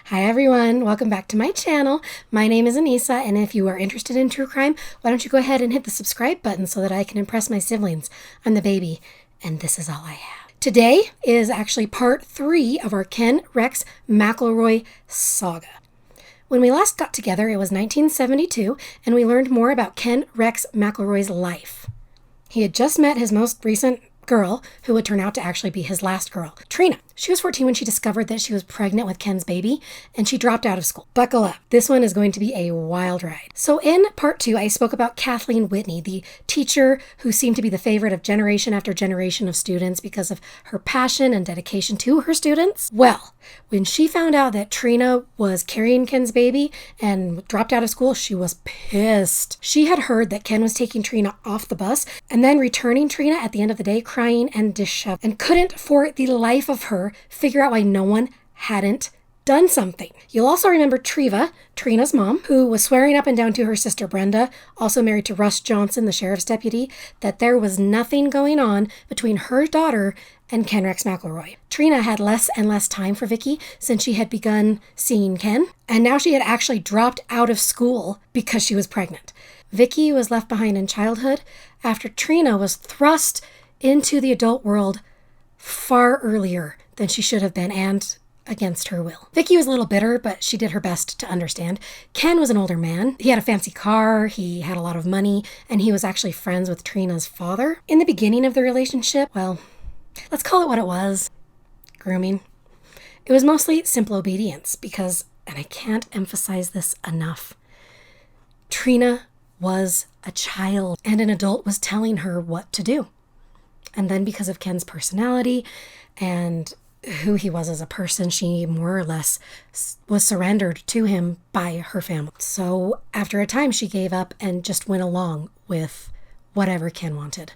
Hi everyone, welcome back to my channel. My name is Anissa, and if you are interested in true crime, why don't you go ahead and hit the subscribe button so that I can impress my siblings. I'm the baby, and this is all I have. Today is actually part 3 of our Ken Rex McElroy saga. When we last got together, it was 1972, and we learned more about Ken Rex McElroy's life. He had just met his most recent girl, who would turn out to actually be his last girl, Trina. She was 14 when she discovered that she was pregnant with Ken's baby, and she dropped out of school. Buckle up. This one is going to be a wild ride. So in part 2, I spoke about Kathleen Whitney, the teacher who seemed to be the favorite of generation after generation of students because of her passion and dedication to her students. Well, when she found out that Trina was carrying Ken's baby and dropped out of school, she was pissed. She had heard that Ken was taking Trina off the bus and then returning Trina at the end of the day crying and disheveled, and couldn't for the life of her figure out why no one hadn't done something. You'll also remember Treva, Trina's mom, who was swearing up and down to her sister Brenda, also married to Russ Johnson, the sheriff's deputy, that there was nothing going on between her daughter and Ken Rex McElroy. Trina had less and less time for Vicky since she had begun seeing Ken, and now she had actually dropped out of school because she was pregnant. Vicky was left behind in childhood after Trina was thrust into the adult world far earlier than she should have been, and against her will. Vicky was a little bitter, but she did her best to understand. Ken was an older man. He had a fancy car, he had a lot of money, and he was actually friends with Trina's father. In the beginning of the relationship, well, let's call it what it was. Grooming. It was mostly simple obedience because, and I can't emphasize this enough, Trina was a child and an adult was telling her what to do. And then because of Ken's personality and who he was as a person, she more or less was surrendered to him by her family. So after a time, she gave up and just went along with whatever Ken wanted.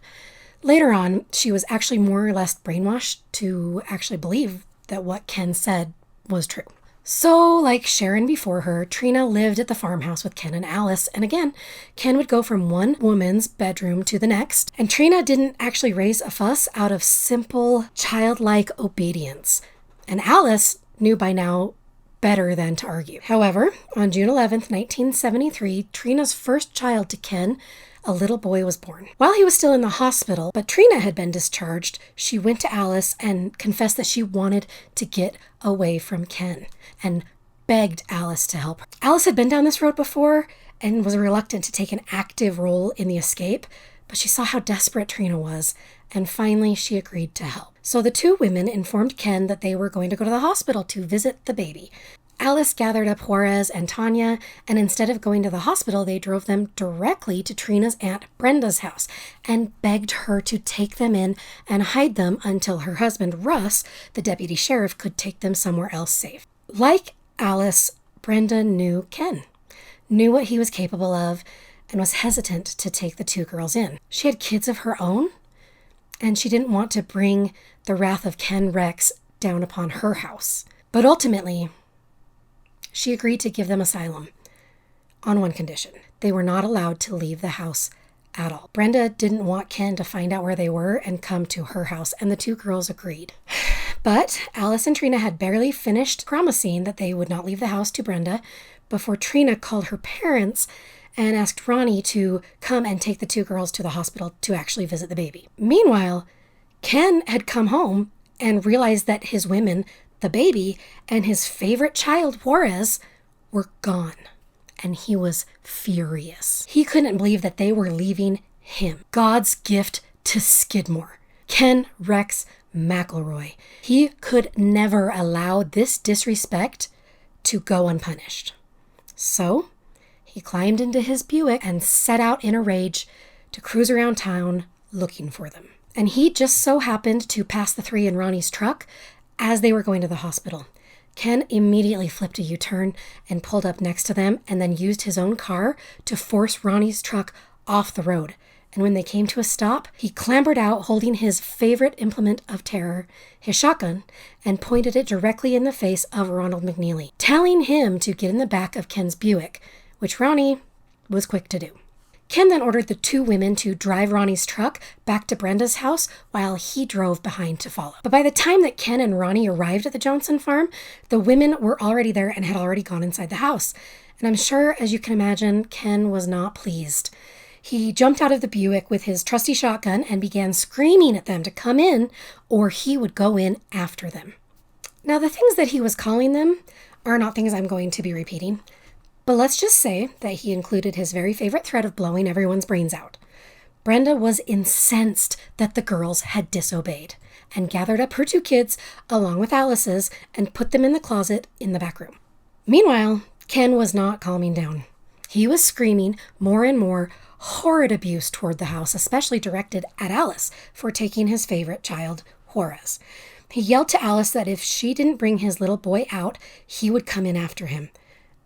Later on, she was actually more or less brainwashed to actually believe that what Ken said was true. So, like Sharon before her, Trina lived at the farmhouse with Ken and Alice, and again, Ken would go from one woman's bedroom to the next, and Trina didn't actually raise a fuss out of simple, childlike obedience, and Alice knew by now better than to argue. However, on June 11th, 1973, Trina's first child to Ken, a little boy, was born. While he was still in the hospital, but Trina had been discharged, she went to Alice and confessed that she wanted to get away from Ken and begged Alice to help her. Alice had been down this road before and was reluctant to take an active role in the escape, but she saw how desperate Trina was, and finally she agreed to help. So the two women informed Ken that they were going to go to the hospital to visit the baby. Alice gathered up Juarez and Tanya, and instead of going to the hospital, they drove them directly to Trina's Aunt Brenda's house and begged her to take them in and hide them until her husband, Russ, the deputy sheriff, could take them somewhere else safe. Like Alice, Brenda knew Ken, knew what he was capable of, and was hesitant to take the two girls in. She had kids of her own, and she didn't want to bring the wrath of Ken Rex down upon her house. But ultimately, she agreed to give them asylum on one condition. They were not allowed to leave the house at all. Brenda didn't want Ken to find out where they were and come to her house, and the two girls agreed. But Alice and Trina had barely finished promising that they would not leave the house to Brenda before Trina called her parents and asked Ronnie to come and take the two girls to the hospital to actually visit the baby. Meanwhile, Ken had come home and realized that his women, the baby, and his favorite child, Juarez, were gone, and he was furious. He couldn't believe that they were leaving him, God's gift to Skidmore, Ken Rex McElroy. He could never allow this disrespect to go unpunished. So he climbed into his Buick and set out in a rage to cruise around town looking for them. And he just so happened to pass the three in Ronnie's truck as they were going to the hospital. Ken immediately flipped a U-turn and pulled up next to them, and then used his own car to force Ronnie's truck off the road. And when they came to a stop, he clambered out holding his favorite implement of terror, his shotgun, and pointed it directly in the face of Ronald McNeely, telling him to get in the back of Ken's Buick, which Ronnie was quick to do. Ken then ordered the two women to drive Ronnie's truck back to Brenda's house while he drove behind to follow. But by the time that Ken and Ronnie arrived at the Johnson farm, the women were already there and had already gone inside the house. And I'm sure, as you can imagine, Ken was not pleased. He jumped out of the Buick with his trusty shotgun and began screaming at them to come in, or he would go in after them. Now, the things that he was calling them are not things I'm going to be repeating. But let's just say that he included his very favorite threat of blowing everyone's brains out. Brenda was incensed that the girls had disobeyed and gathered up her two kids along with Alice's and put them in the closet in the back room. Meanwhile, Ken was not calming down. He was screaming more and more horrid abuse toward the house, especially directed at Alice for taking his favorite child, Juarez. He yelled to Alice that if she didn't bring his little boy out, he would come in after him.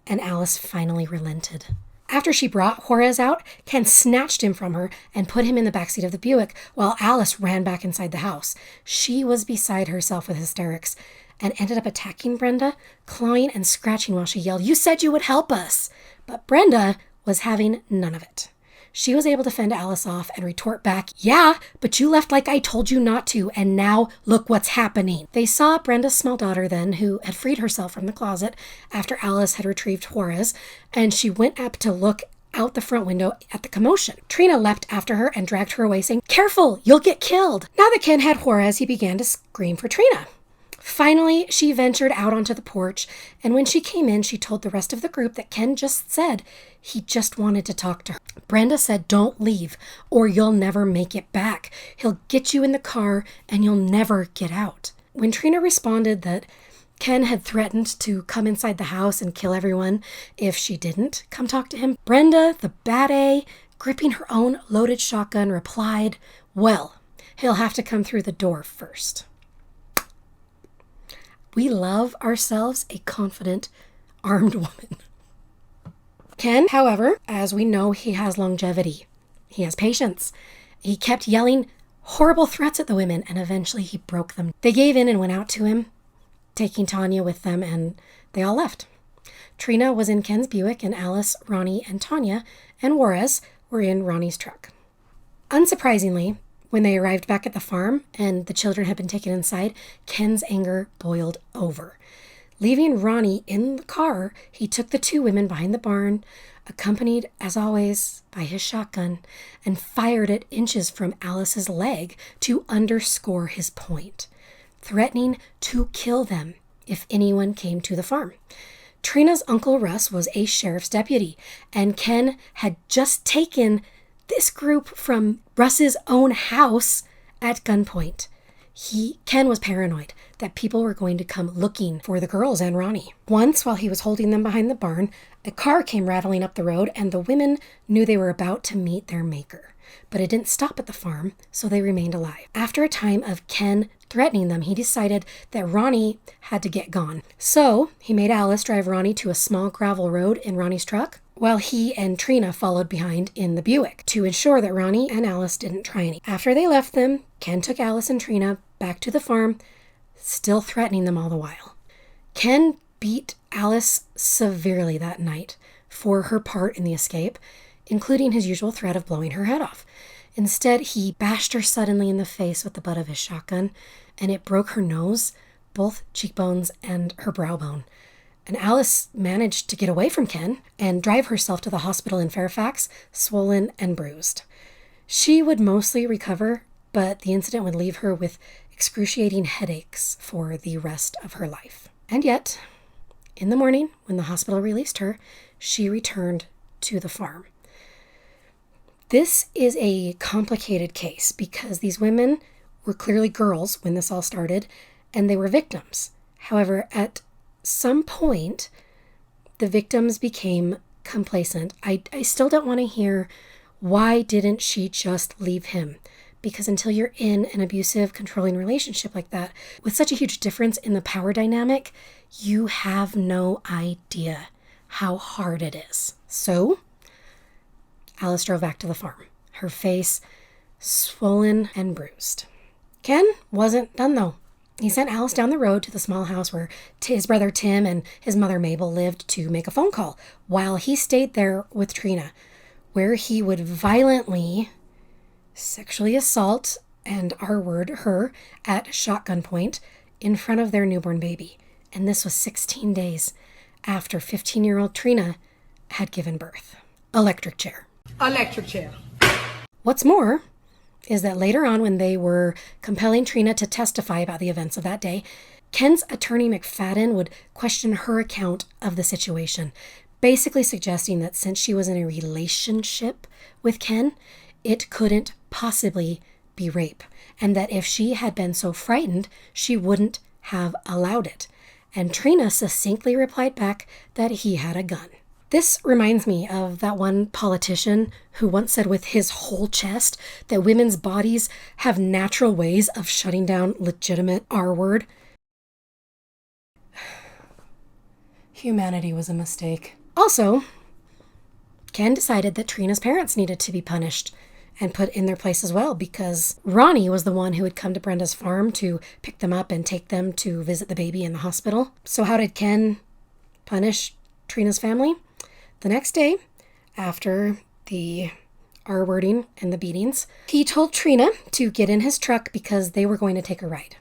And Alice finally relented. After she brought Juarez out, Ken snatched him from her and put him in the backseat of the Buick while Alice ran back inside the house. She was beside herself with hysterics and ended up attacking Brenda, clawing and scratching while she yelled, "You said you would help us!" But Brenda was having none of it. She was able to fend Alice off and retort back, "Yeah, but you left like I told you not to, and now look what's happening." They saw Brenda's small daughter then, who had freed herself from the closet after Alice had retrieved Juarez, and she went up to look out the front window at the commotion. Trina leapt after her and dragged her away, saying, "Careful, you'll get killed." Now that Ken had Juarez, he began to scream for Trina. Finally, she ventured out onto the porch, and when she came in, she told the rest of the group that Ken just said he just wanted to talk to her. Brenda said, "Don't leave, or you'll never make it back. He'll get you in the car, and you'll never get out." When Trina responded that Ken had threatened to come inside the house and kill everyone if she didn't come talk to him, Brenda, the bad A, gripping her own loaded shotgun, replied, "Well, he'll have to come through the door first." We love ourselves a confident, armed woman. Ken, however, as we know, he has longevity. He has patience. He kept yelling horrible threats at the women, and eventually he broke them. They gave in and went out to him, taking Tanya with them, and they all left. Trina was in Ken's Buick, and Alice, Ronnie, and Tanya, and Juarez were in Ronnie's truck. Unsurprisingly, when they arrived back at the farm and the children had been taken inside, Ken's anger boiled over. Leaving Ronnie in the car, he took the two women behind the barn, accompanied, as always, by his shotgun, and fired it inches from Alice's leg to underscore his point, threatening to kill them if anyone came to the farm. Trina's Uncle Russ was a sheriff's deputy, and Ken had just taken this group from Russ's own house at gunpoint. Ken was paranoid that people were going to come looking for the girls and Ronnie. Once, while he was holding them behind the barn, a car came rattling up the road, and the women knew they were about to meet their maker. But it didn't stop at the farm, so they remained alive. After a time of Ken threatening them, he decided that Ronnie had to get gone. So he made Alice drive Ronnie to a small gravel road in Ronnie's truck, while he and Trina followed behind in the Buick to ensure that Ronnie and Alice didn't try any. After they left them, Ken took Alice and Trina back to the farm, still threatening them all the while. Ken beat Alice severely that night for her part in the escape, including his usual threat of blowing her head off. Instead, he bashed her suddenly in the face with the butt of his shotgun, and it broke her nose, both cheekbones, and her brow bone. And Alice managed to get away from Ken and drive herself to the hospital in Fairfax, swollen and bruised. She would mostly recover, but the incident would leave her with excruciating headaches for the rest of her life. And yet, in the morning, when the hospital released her, she returned to the farm. This is a complicated case because these women were clearly girls when this all started, and they were victims. However, at some point, the victims became complacent. I still don't want to hear, why didn't she just leave him? Because until you're in an abusive, controlling relationship like that, with such a huge difference in the power dynamic, you have no idea how hard it is. So, Alice drove back to the farm, her face swollen and bruised. Ken wasn't done though. He sent Alice down the road to the small house where his brother Tim and his mother Mabel lived to make a phone call, while he stayed there with Trina. where he would violently sexually assault and R-word her at shotgun point in front of their newborn baby. And this was 16 days after 15-year-old Trina had given birth. Electric chair. Electric chair. What's more is that later on, when they were compelling Trina to testify about the events of that day, Ken's attorney McFadden would question her account of the situation, basically suggesting that since she was in a relationship with Ken, it couldn't possibly be rape, and that if she had been so frightened, she wouldn't have allowed it. And Trina succinctly replied back that he had a gun. This reminds me of that one politician who once said with his whole chest that women's bodies have natural ways of shutting down legitimate R-word. Humanity was a mistake. Also, Ken decided that Trina's parents needed to be punished and put in their place as well, because Ronnie was the one who had come to Brenda's farm to pick them up and take them to visit the baby in the hospital. So how did Ken punish Trina's family? The next day, after the R-wording and the beatings, he told Trina to get in his truck because they were going to take a ride.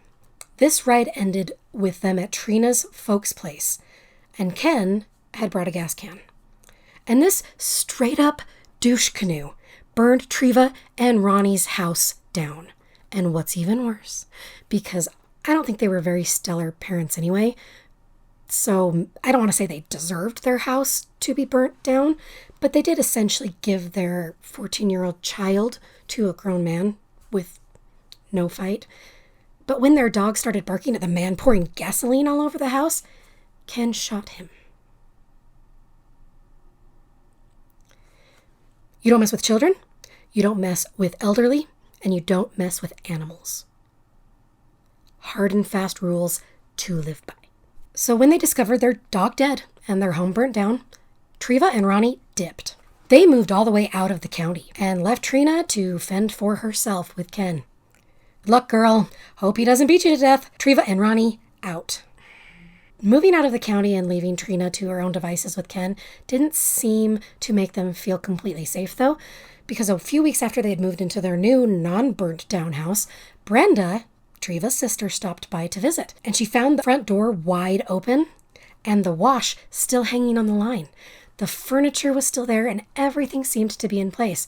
This ride ended with them at Trina's folks' place, and Ken had brought a gas can. And this straight-up douche canoe burned Treva and Ronnie's house down. And what's even worse, because I don't think they were very stellar parents anyway, so I don't want to say they deserved their house to be burnt down, but they did essentially give their 14-year-old child to a grown man with no fight. But when their dog started barking at the man pouring gasoline all over the house, Ken shot him. You don't mess with children, you don't mess with elderly, and you don't mess with animals. Hard and fast rules to live by. So when they discovered their dog dead and their home burnt down, Treva and Ronnie dipped. They moved all the way out of the county and left Trina to fend for herself with Ken. Good luck, girl. Hope he doesn't beat you to death. Treva and Ronnie out. Moving out of the county and leaving Trina to her own devices with Ken didn't seem to make them feel completely safe, though, because a few weeks after they had moved into their new, non-burnt down house, Brenda, Treva's sister, stopped by to visit, and she found the front door wide open and the wash still hanging on the line. The furniture was still there and everything seemed to be in place.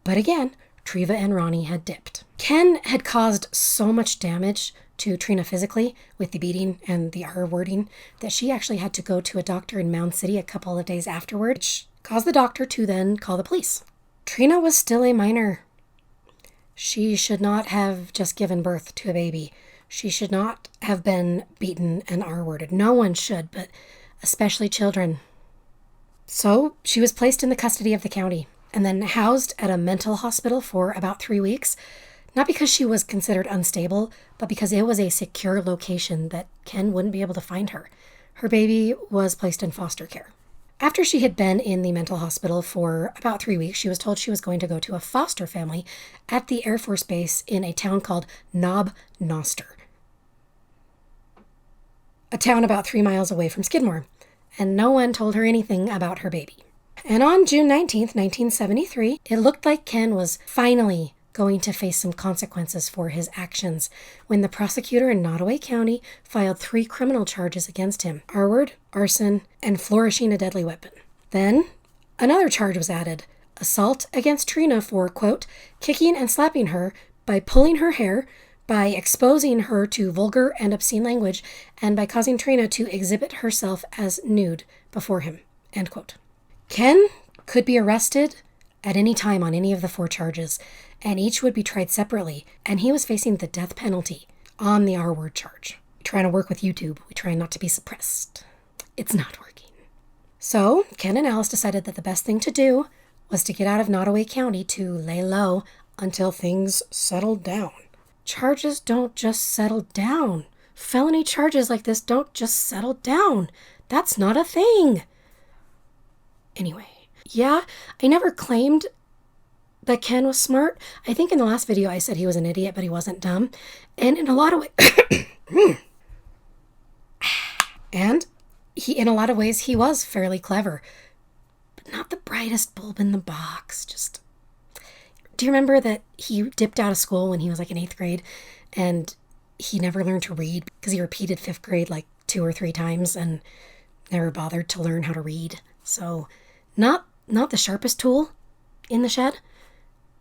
But again, Treva and Ronnie had dipped. Ken had caused so much damage to Trina physically with the beating and the R-wording that she actually had to go to a doctor in Mound City a couple of days afterward, which caused the doctor to then call the police. Trina was still a minor. She should not have just given birth to a baby. She should not have been beaten and R-worded. No one should, but especially children. So she was placed in the custody of the county and then housed at a mental hospital for about 3 weeks. Not because she was considered unstable, but because it was a secure location that Ken wouldn't be able to find her. Her baby was placed in foster care. After she had been in the mental hospital for about 3 weeks, she was told she was going to go to a foster family at the Air Force Base in a town called Knob Noster, a town about 3 miles away from Skidmore, and no one told her anything about her baby. And on June 19th, 1973, it looked like Ken was finally going to face some consequences for his actions when the prosecutor in Nottoway County filed 3 criminal charges against him: R-word, arson, and flourishing a deadly weapon. Then another charge was added: assault against Trina for, quote, kicking and slapping her by pulling her hair, by exposing her to vulgar and obscene language, and by causing Trina to exhibit herself as nude before him, end quote. Ken could be arrested at any time on any of the 4 charges, and each would be tried separately, and he was facing the death penalty on the R-word charge. We're trying to work with YouTube. We try not to be suppressed. It's not working. So Ken and Alice decided that the best thing to do was to get out of Nottoway County to lay low until things settled down. Charges don't just settle down. Felony charges like this don't just settle down. That's not a thing. Anyway, yeah, I never claimed that Ken was smart. I think in the last video I said he was an idiot, but he wasn't dumb. And in a lot of ways, in a lot of ways, he was fairly clever. but not the brightest bulb in the box. Just, do you remember that he dipped out of school when he was like in 8th grade and he never learned to read because he repeated 5th grade like 2 or 3 times and never bothered to learn how to read? So not the sharpest tool in the shed,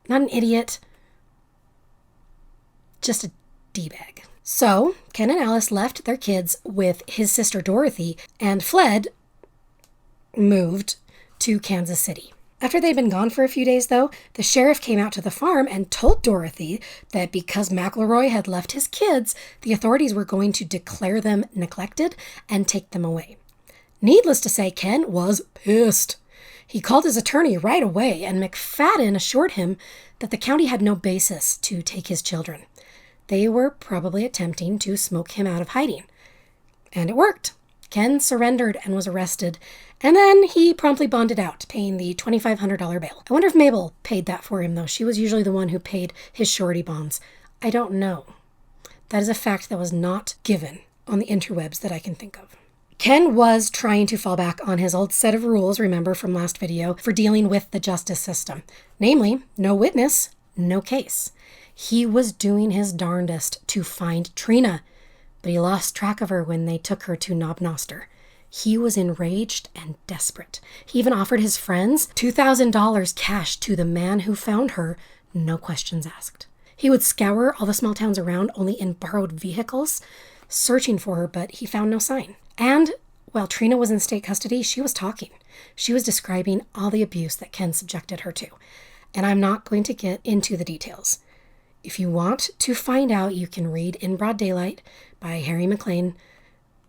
not an idiot, just a D-bag. So Ken and Alice left their kids with his sister Dorothy and moved to Kansas City. After they'd been gone for a few days, though, the sheriff came out to the farm and told Dorothy that because McElroy had left his kids, the authorities were going to declare them neglected and take them away. Needless to say, Ken was pissed. He called his attorney right away, and McFadden assured him that the county had no basis to take his children. They were probably attempting to smoke him out of hiding. And it worked. Ken surrendered and was arrested, and then he promptly bonded out, paying the $2,500 bail. I wonder if Mabel paid that for him, though. She was usually the one who paid his surety bonds. I don't know. That is a fact that was not given on the interwebs that I can think of. Ken was trying to fall back on his old set of rules, remember from last video, for dealing with the justice system. Namely, no witness, no case. He was doing his darndest to find Trina, but he lost track of her when they took her to Knob Noster. He was enraged and desperate. He even offered his friends $2,000 cash to the man who found her, no questions asked. He would scour all the small towns around, only in borrowed vehicles, searching for her, but he found no sign. And while Trina was in state custody, she was talking. She was describing all the abuse that Ken subjected her to. And I'm not going to get into the details. If you want to find out, you can read In Broad Daylight by Harry MacLean.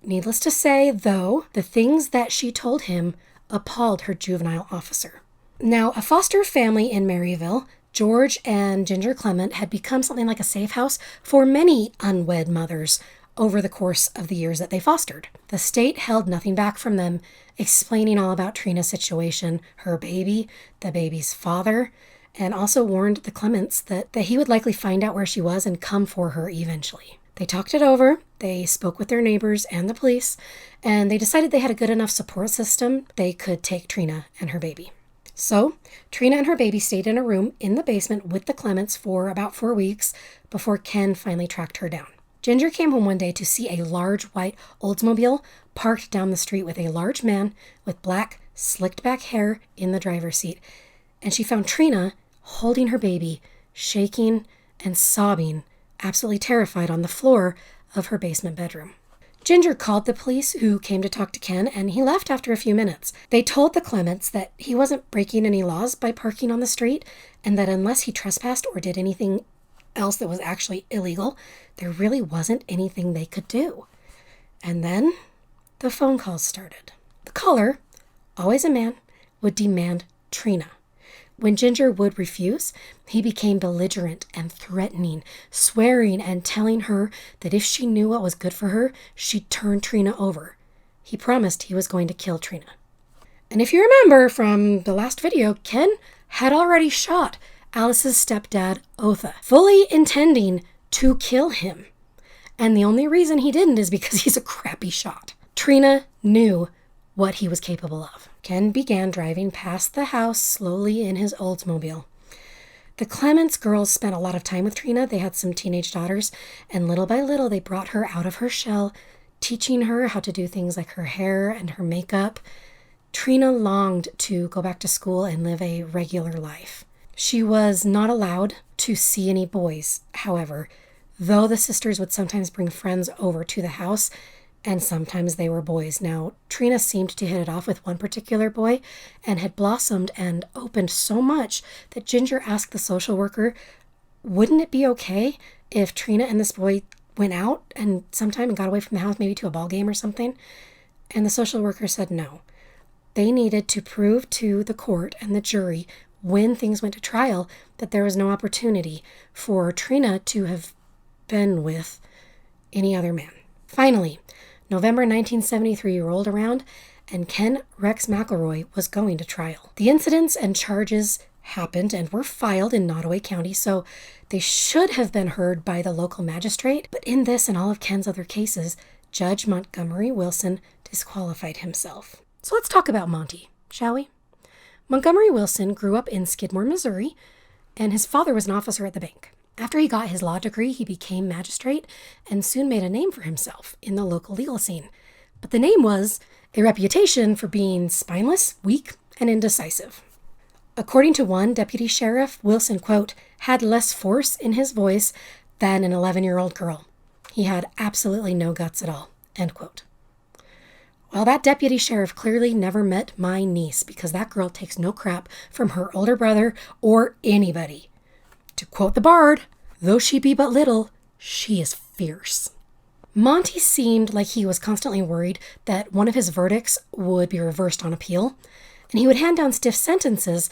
Needless to say, though, the things that she told him appalled her juvenile officer. Now, a foster family in Maryville, George and Ginger Clement, had become something like a safe house for many unwed mothers over the course of the years that they fostered. The state held nothing back from them, explaining all about Trina's situation, her baby, the baby's father, and also warned the Clements that he would likely find out where she was and come for her eventually. They talked it over, they spoke with their neighbors and the police, and they decided they had a good enough support system they could take Trina and her baby. So, Trina and her baby stayed in a room in the basement with the Clements for about 4 weeks before Ken finally tracked her down. Ginger came home one day to see a large white Oldsmobile parked down the street with a large man with black, slicked back hair in the driver's seat, and she found Trina holding her baby, shaking and sobbing, absolutely terrified on the floor of her basement bedroom. Ginger called the police, who came to talk to Ken, and he left after a few minutes. They told the Clements that he wasn't breaking any laws by parking on the street, and that unless he trespassed or did anything else that was actually illegal, there really wasn't anything they could do. And then the phone calls started. The caller, always a man, would demand Trina. When Ginger would refuse, he became belligerent and threatening, swearing and telling her that if she knew what was good for her, she'd turn Trina over. He promised he was going to kill Trina. And if you remember from the last video, Ken had already shot Alice's stepdad, Otha, fully intending to kill him. And the only reason he didn't is because he's a crappy shot. Trina knew what he was capable of. Ken began driving past the house slowly in his Oldsmobile. The Clements girls spent a lot of time with Trina. They had some teenage daughters, and little by little they brought her out of her shell, teaching her how to do things like her hair and her makeup. Trina longed to go back to school and live a regular life. She was not allowed to see any boys, however, though the sisters would sometimes bring friends over to the house, and sometimes they were boys. Now, Trina seemed to hit it off with one particular boy and had blossomed and opened so much that Ginger asked the social worker, wouldn't it be okay if Trina and this boy went out and sometime and got away from the house, maybe to a ball game or something? And the social worker said no. They needed to prove to the court and the jury when things went to trial that there was no opportunity for Trina to have been with any other man. Finally, November 1973 rolled around, and Ken Rex McElroy was going to trial. The incidents and charges happened and were filed in Nottoway County, so they should have been heard by the local magistrate, but in this and all of Ken's other cases, Judge Montgomery Wilson disqualified himself. So let's talk about Monty, shall we? Montgomery Wilson grew up in Skidmore, Missouri, and his father was an officer at the bank. After he got his law degree, he became magistrate and soon made a name for himself in the local legal scene. But the name was a reputation for being spineless, weak, and indecisive. According to one deputy sheriff, Wilson, quote, had less force in his voice than an 11-year-old girl. He had absolutely no guts at all, end quote. Well, that deputy sheriff clearly never met my niece because that girl takes no crap from her older brother or anybody. To quote the bard, though she be but little, she is fierce. Monty seemed like he was constantly worried that one of his verdicts would be reversed on appeal, and he would hand down stiff sentences,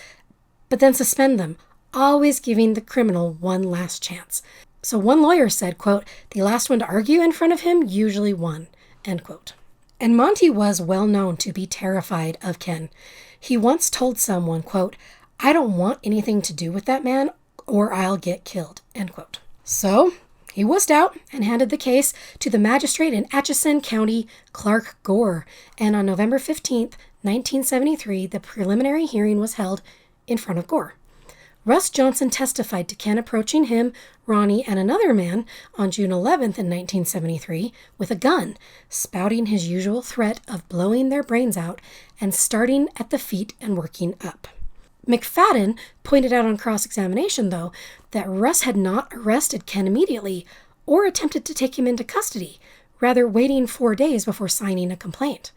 but then suspend them, always giving the criminal one last chance. So one lawyer said, quote, the last one to argue in front of him usually won, end quote. And Monty was well known to be terrified of Ken. He once told someone, quote, I don't want anything to do with that man or I'll get killed, end quote. So he wussed out and handed the case to the magistrate in Atchison County, Clark Gore. And on November 15th, 1973, the preliminary hearing was held in front of Gore. Russ Johnson testified to Ken approaching him, Ronnie, and another man on June 11th in 1973 with a gun, spouting his usual threat of blowing their brains out and starting at the feet and working up. McFadden pointed out on cross-examination, though, that Russ had not arrested Ken immediately or attempted to take him into custody, rather waiting 4 days before signing a complaint.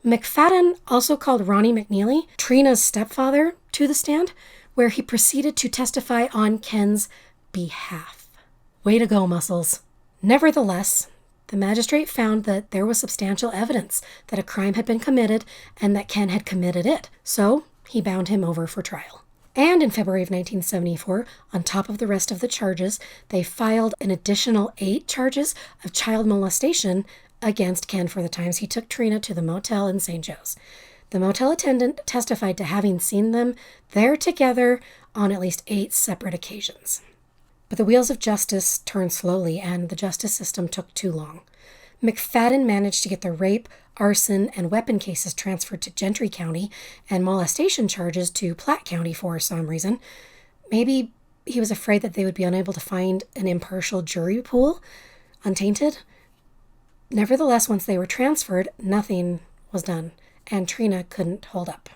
McFadden also called Ronnie McNeely, Trina's stepfather, to the stand, where he proceeded to testify on Ken's behalf. Way to go, Muscles. Nevertheless, the magistrate found that there was substantial evidence that a crime had been committed and that Ken had committed it, so he bound him over for trial. And in February of 1974, on top of the rest of the charges, they filed an additional 8 charges of child molestation against Ken for the times he took Trina to the motel in St. Joe's. The motel attendant testified to having seen them there together on at least 8 separate occasions. But the wheels of justice turned slowly, and the justice system took too long. McFadden managed to get the rape, arson, and weapon cases transferred to Gentry County and molestation charges to Platte County for some reason. Maybe he was afraid that they would be unable to find an impartial jury pool, untainted. Nevertheless, once they were transferred, nothing was done, and Trina couldn't hold up.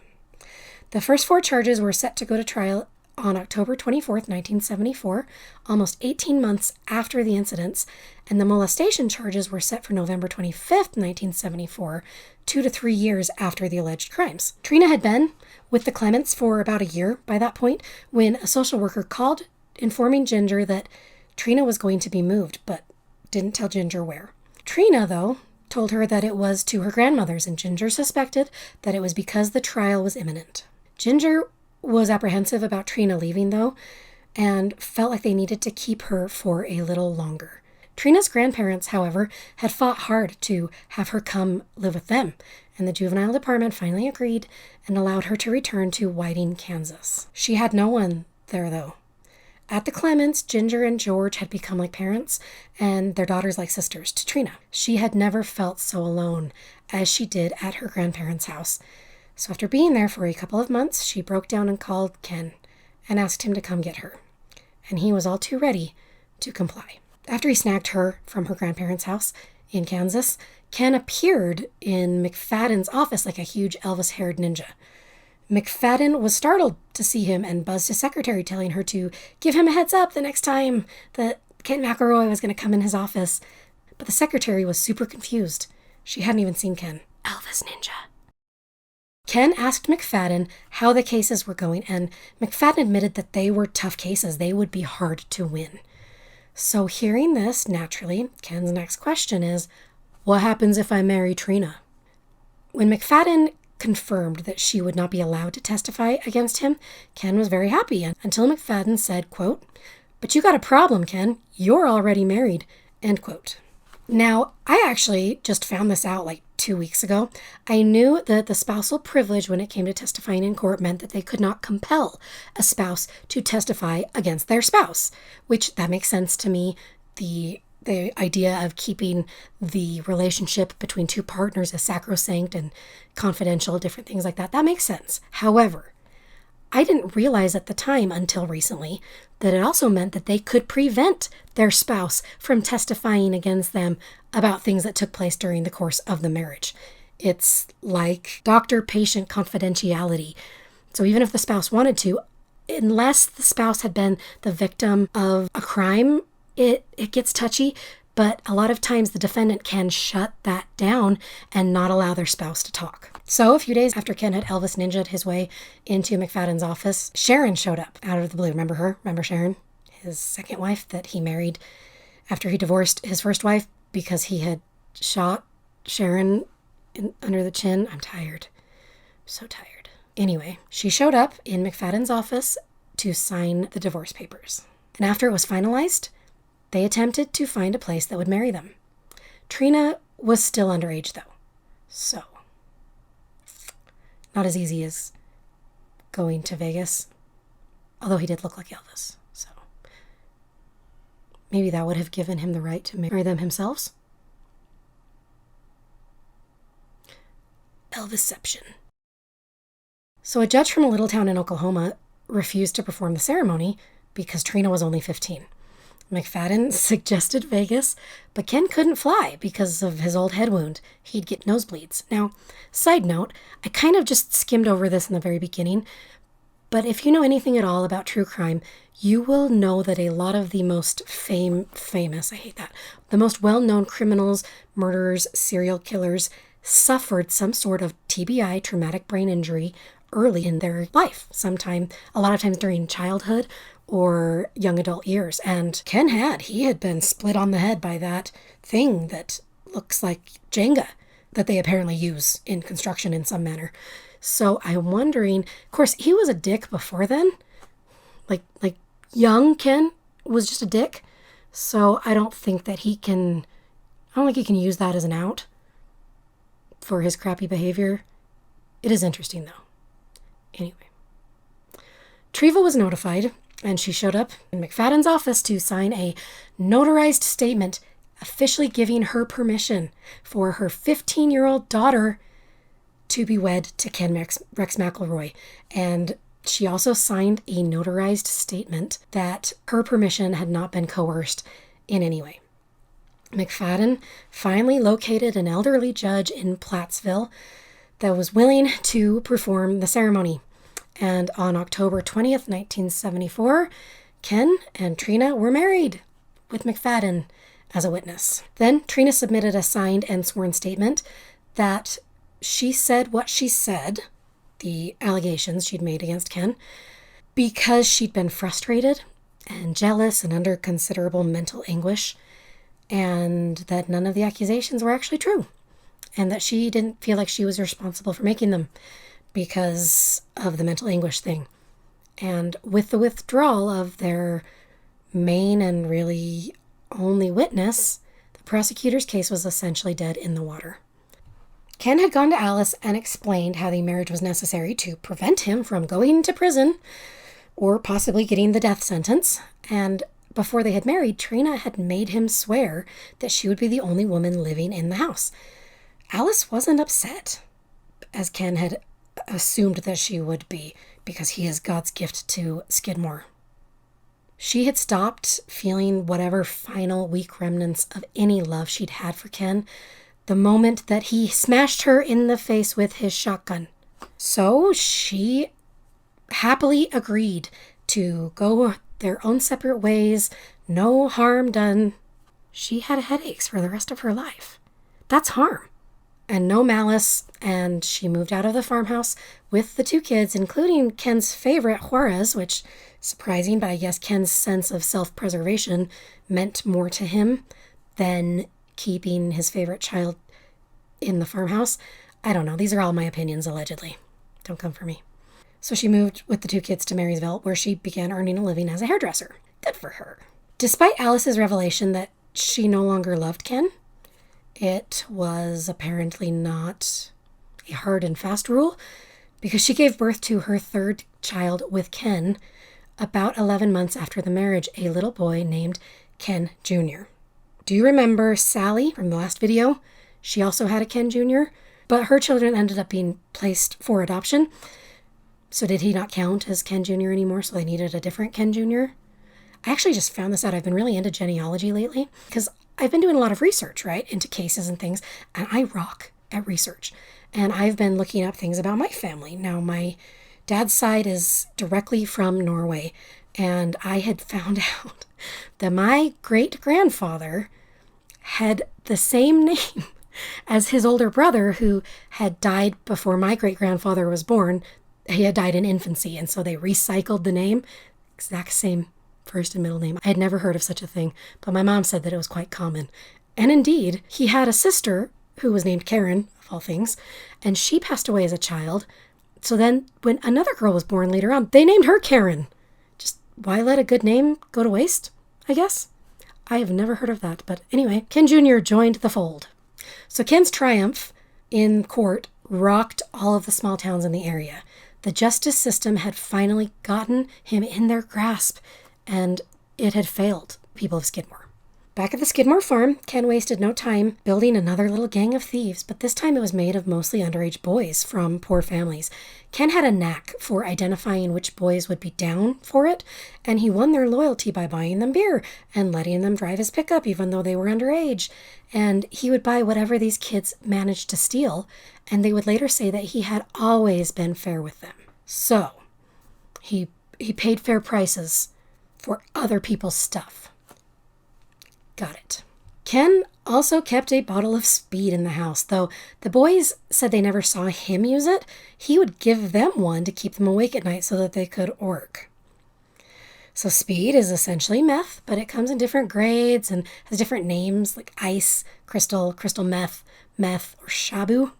The first 4 charges were set to go to trial on October 24th, 1974, almost 18 months after the incidents, and the molestation charges were set for November 25th, 1974, 2 to 3 years after the alleged crimes. Trina had been with the Clements for about a year by that point when a social worker called informing Ginger that Trina was going to be moved, but didn't tell Ginger where. Trina, though, told her that it was to her grandmother's, and Ginger suspected that it was because the trial was imminent. Ginger was apprehensive about Trina leaving, though, and felt like they needed to keep her for a little longer. Trina's grandparents, however, had fought hard to have her come live with them, and the juvenile department finally agreed and allowed her to return to Whiting, Kansas. She had no one there, though. At the Clements, Ginger and George had become like parents, and their daughters like sisters to Trina. She had never felt so alone as she did at her grandparents' house. So after being there for a couple of months, she broke down and called Ken and asked him to come get her. And he was all too ready to comply. After he snagged her from her grandparents' house in Kansas, Ken appeared in McFadden's office like a huge Elvis-haired ninja. McFadden was startled to see him and buzzed his secretary, telling her to give him a heads up the next time that Ken McElroy was going to come in his office. But the secretary was super confused. She hadn't even seen Ken. Elvis Ninja. Ken asked McFadden how the cases were going, and McFadden admitted that they were tough cases. They would be hard to win. So hearing this, naturally, Ken's next question is, what happens if I marry Trina? When McFadden confirmed that she would not be allowed to testify against him, Ken was very happy until McFadden said, quote, but you got a problem, Ken. You're already married, end quote. Now, I actually just found this out like 2 weeks ago. I knew that the spousal privilege when it came to testifying in court meant that they could not compel a spouse to testify against their spouse, which that makes sense to me. The idea of keeping the relationship between 2 partners as sacrosanct and confidential, different things like that, that makes sense. However, I didn't realize at the time until recently that it also meant that they could prevent their spouse from testifying against them about things that took place during the course of the marriage. It's like doctor-patient confidentiality. So even if the spouse wanted to, unless the spouse had been the victim of a crime, it gets touchy. But a lot of times the defendant can shut that down and not allow their spouse to talk. So a few days after Ken had Elvis ninja'd his way into McFadden's office, Sharon showed up out of the blue. Remember her? Remember Sharon? His second wife that he married after he divorced his first wife because he had shot Sharon under the chin. I'm tired. I'm so tired. Anyway, she showed up in McFadden's office to sign the divorce papers. And after it was finalized, they attempted to find a place that would marry them. Trina was still underage, though. So, not as easy as going to Vegas. Although he did look like Elvis. So, maybe that would have given him the right to marry them himself. Elvisception. So, a judge from a little town in Oklahoma refused to perform the ceremony because Trina was only 15. McFadden suggested Vegas, but Ken couldn't fly because of his old head wound. He'd get nosebleeds. Now, side note, I kind of just skimmed over this in the very beginning, but if you know anything at all about true crime, you will know that a lot of the most famous, I hate that, the most well-known criminals, murderers, serial killers, suffered some sort of TBI, traumatic brain injury, early in their life, a lot of times during childhood or young adult years. And Ken he had been split on the head by that thing that looks like Jenga that they apparently use in construction in some manner. So I'm wondering, of course, he was a dick before then. Like young Ken was just a dick. So I don't think he can use that as an out for his crappy behavior. It is interesting, though. Anyway, Treva was notified, and she showed up in McFadden's office to sign a notarized statement officially giving her permission for her 15-year-old daughter to be wed to Ken Rex McElroy. And she also signed a notarized statement that her permission had not been coerced in any way. McFadden finally located an elderly judge in Plattsville that was willing to perform the ceremony. And on October 20th, 1974, Ken and Trina were married with McFadden as a witness. Then Trina submitted a signed and sworn statement that she said what she said, the allegations she'd made against Ken, because she'd been frustrated and jealous and under considerable mental anguish, and that none of the accusations were actually true, and that she didn't feel like she was responsible for making them because of the mental anguish thing. And with the withdrawal of their main and really only witness, the prosecutor's case was essentially dead in the water. Ken had gone to Alice and explained how the marriage was necessary to prevent him from going to prison or possibly getting the death sentence. And before they had married, Trina had made him swear that she would be the only woman living in the house. Alice wasn't upset, as Ken had assumed that she would be, because he is God's gift to Skidmore. She had stopped feeling whatever final weak remnants of any love she'd had for Ken the moment that he smashed her in the face with his shotgun. So she happily agreed to go their own separate ways, no harm done. She had headaches for the rest of her life. That's harm. And no malice, and she moved out of the farmhouse with the two kids, including Ken's favorite, Juarez, which is surprising, but I guess Ken's sense of self-preservation meant more to him than keeping his favorite child in the farmhouse. I don't know. These are all my opinions, allegedly. Don't come for me. So she moved with the two kids to Marysville, where she began earning a living as a hairdresser. Good for her. Despite Alice's revelation that she no longer loved Ken, it was apparently not a hard and fast rule, because she gave birth to her third child with Ken about 11 months after the marriage, a little boy named Ken Jr. Do you remember Sally from the last video? She also had a Ken Jr., but her children ended up being placed for adoption. So did he not count as Ken Jr. anymore, so they needed a different Ken Jr.? I actually just found this out. I've been really into genealogy lately because I've been doing a lot of research, right, into cases and things, and I rock at research. And I've been looking up things about my family. Now, my dad's side is directly from Norway, and I had found out that my great-grandfather had the same name as his older brother, who had died before my great-grandfather was born. He had died in infancy, and so they recycled the name, exact same first and middle name. I had never heard of such a thing, but my mom said that it was quite common. And indeed, he had a sister who was named Karen, of all things, and she passed away as a child. So then when another girl was born later on, they named her Karen. Just why let a good name go to waste, I guess? I have never heard of that, but anyway, Ken Jr. joined the fold. So Ken's triumph in court rocked all of the small towns in the area. The justice system had finally gotten him in their grasp, and it had failed people of Skidmore. Back at the Skidmore farm, Ken wasted no time building another little gang of thieves, but this time it was made of mostly underage boys from poor families. Ken had a knack for identifying which boys would be down for it, and he won their loyalty by buying them beer and letting them drive his pickup even though they were underage. And he would buy whatever these kids managed to steal, and they would later say that he had always been fair with them. So, he paid fair prices for other people's stuff. Got it. Ken also kept a bottle of speed in the house, though the boys said they never saw him use it. He would give them one to keep them awake at night so that they could work. So speed is essentially meth, but it comes in different grades and has different names like ice, crystal meth, or shabu.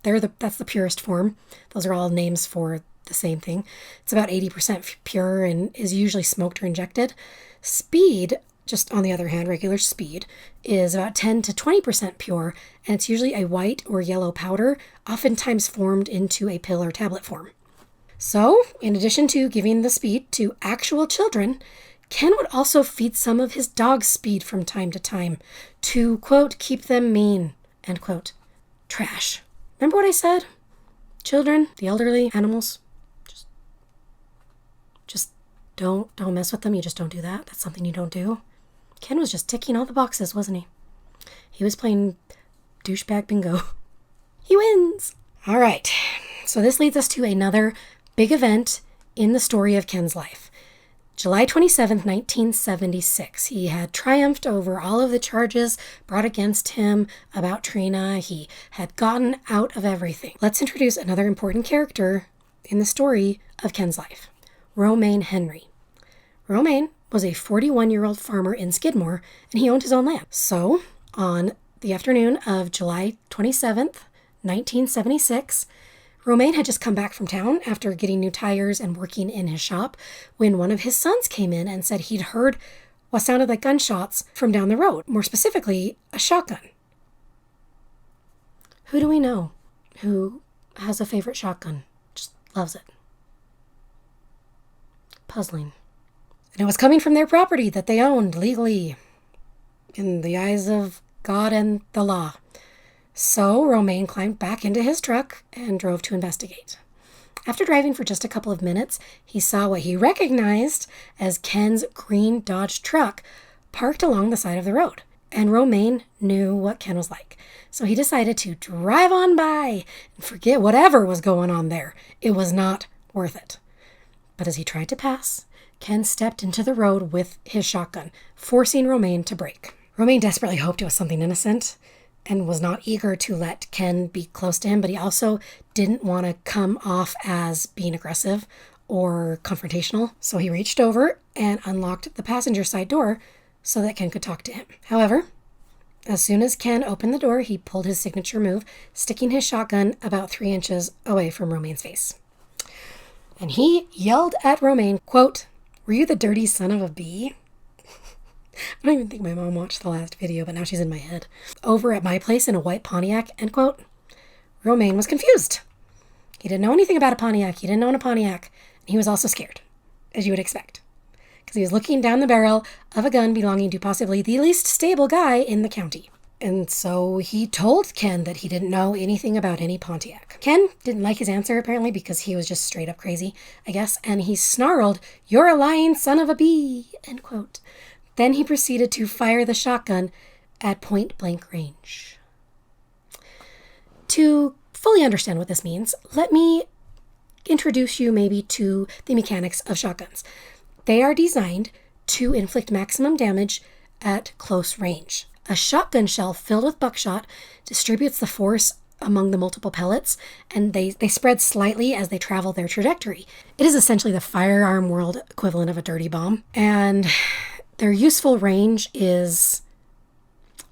That's the purest form. Those are all names for the same thing. It's about 80% pure and is usually smoked or injected. Speed, just on the other hand, regular speed, is about 10 to 20% pure, and it's usually a white or yellow powder, oftentimes formed into a pill or tablet form. So, in addition to giving the speed to actual children, Ken would also feed some of his dogs speed from time to time to, quote, keep them mean, end quote. Trash. Remember what I said? Children, the elderly, animals, just don't mess with them. You just don't do that. That's something you don't do. Ken was just ticking all the boxes, wasn't he? He was playing douchebag bingo. He wins! All right, so this leads us to another big event in the story of Ken's life. July 27th, 1976. He had triumphed over all of the charges brought against him about Trina. He had gotten out of everything. Let's introduce another important character in the story of Ken's life. Romaine Henry. Romaine was a 41-year-old farmer in Skidmore, and he owned his own land. So, on the afternoon of July 27th, 1976, Romaine had just come back from town after getting new tires and working in his shop when one of his sons came in and said he'd heard what sounded like gunshots from down the road, more specifically, a shotgun. Who do we know who has a favorite shotgun? Just loves it. Puzzling. And it was coming from their property that they owned legally in the eyes of God and the law. So Romaine climbed back into his truck and drove to investigate. After driving for just a couple of minutes, he saw what he recognized as Ken's green Dodge truck parked along the side of the road. And Romaine knew what Ken was like. So he decided to drive on by and forget whatever was going on there. It was not worth it. But as he tried to pass, Ken stepped into the road with his shotgun, forcing Romaine to brake. Romaine desperately hoped it was something innocent and was not eager to let Ken be close to him, but he also didn't want to come off as being aggressive or confrontational. So he reached over and unlocked the passenger side door so that Ken could talk to him. However, as soon as Ken opened the door, he pulled his signature move, sticking his shotgun about 3 inches away from Romaine's face. And he yelled at Romaine, quote, "Were you the dirty son of a bee?" I don't even think my mom watched the last video, but now she's in my head. Over at my place in a white Pontiac, end quote. Romaine was confused. He didn't know anything about a Pontiac. He didn't own a Pontiac. And he was also scared, as you would expect, because he was looking down the barrel of a gun belonging to possibly the least stable guy in the county. And so he told Ken that he didn't know anything about any Pontiac. Ken didn't like his answer, apparently, because he was just straight up crazy, I guess, and he snarled, "You're a lying son of a bee," end quote. Then he proceeded to fire the shotgun at point blank range. To fully understand what this means, let me introduce you maybe to the mechanics of shotguns. They are designed to inflict maximum damage at close range. A shotgun shell filled with buckshot distributes the force among the multiple pellets, and they spread slightly as they travel their trajectory. It is essentially the firearm world equivalent of a dirty bomb, and their useful range is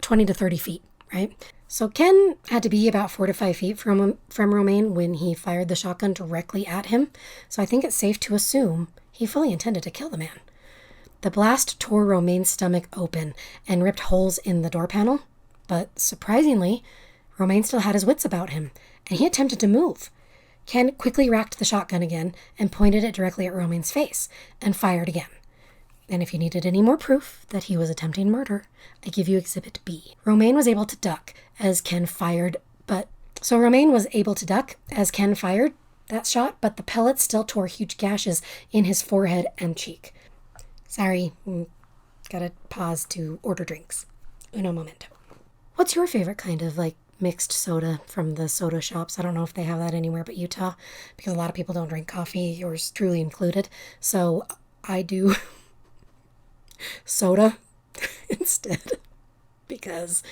20 to 30 feet, right? So Ken had to be about 4 to 5 feet from Romaine when he fired the shotgun directly at him, so I think it's safe to assume he fully intended to kill the man. The blast tore Romaine's stomach open and ripped holes in the door panel, but surprisingly, Romaine still had his wits about him, and he attempted to move. Ken quickly racked the shotgun again and pointed it directly at Romaine's face and fired again. And if you needed any more proof that he was attempting murder, I give you Exhibit B. Romaine was able to duck as Ken fired, that shot, but the pellets still tore huge gashes in his forehead and cheek. Sorry, gotta pause to order drinks. Uno momento. What's your favorite kind of, mixed soda from the soda shops? I don't know if they have that anywhere but Utah, because a lot of people don't drink coffee, yours truly included. So I do soda instead, because